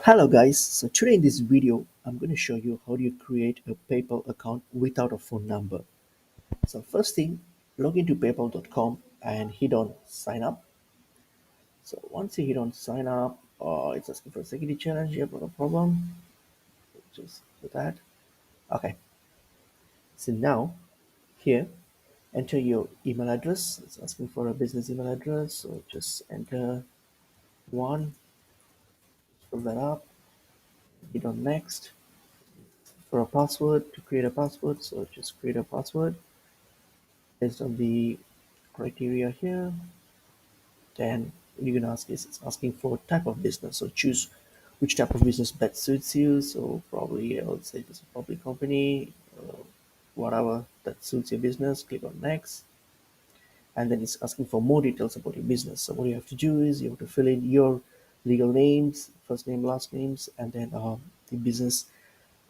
Hello guys, so today in this video I'm going to show you how do you create a PayPal account without a phone number. So first thing, log into paypal.com and hit on sign up. So once you hit on sign up, it's asking for a security challenge. You have no problem, just do that. Okay, so now here enter your email address. It's asking for a business email address, so just enter one, fill that up, hit on next. For a password, to create a password, so just create a password based on the criteria here. Then you can ask is it's asking for type of business, so choose which type of business best suits you. So probably I would say it's a public company, whatever that suits your business. Click on next, and then it's asking for more details about your business. So what you have to do is you have to fill in your legal names, first name, last names, and then the business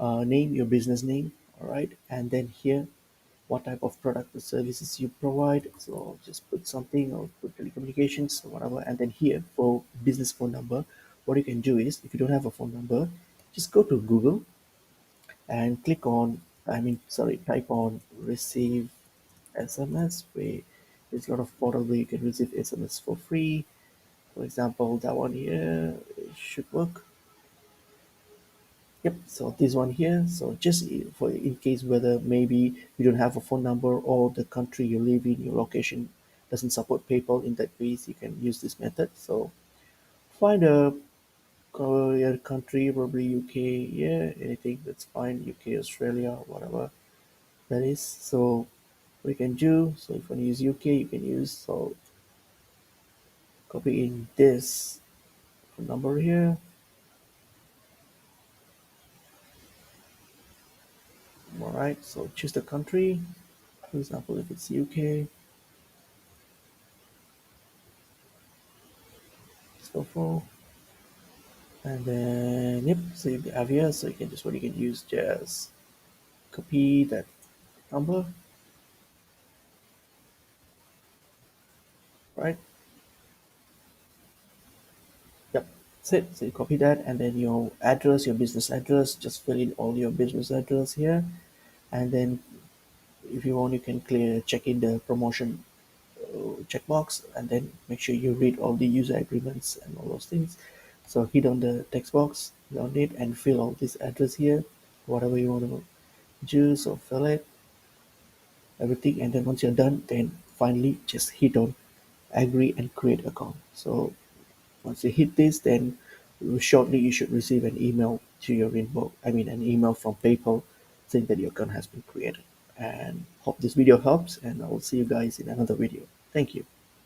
name, your business name. All right, and then here what type of product or services you provide. So I'll just put something, or put telecommunications or whatever. And then here for business phone number, what you can do is if you don't have a phone number, just go to Google and click on, type on receive SMS. Where there's a lot of portal where you can receive SMS for free. For example, that one here should work. Yep, so this one here, so just for in case whether maybe you don't have a phone number or the country you live in, your location doesn't support PayPal, in that case you can use this method. So find a your country, probably UK, yeah, anything that's fine, UK, Australia, whatever that is. So we can do, so if you want to use UK, you can use, so copy in this phone number here. All right, so choose the country. For example, if it's UK, so for. And then, yep, so you have here, so you can just, what you can use, just copy that number, right? Yep, that's it. So you copy that, and then your address, your business address, just fill in all your business address here. And then if you want, you can check in the promotion checkbox, and then make sure you read all the user agreements and all those things. So hit on the text box, hit on it, and fill all this address here, whatever you want to do. So fill it, everything, and then once you're done, then finally just hit on agree and create account. So once you hit this, then shortly you should receive an email to your inbox, an email from PayPal saying that your account has been created. And hope this video helps, and I will see you guys in another video. Thank you.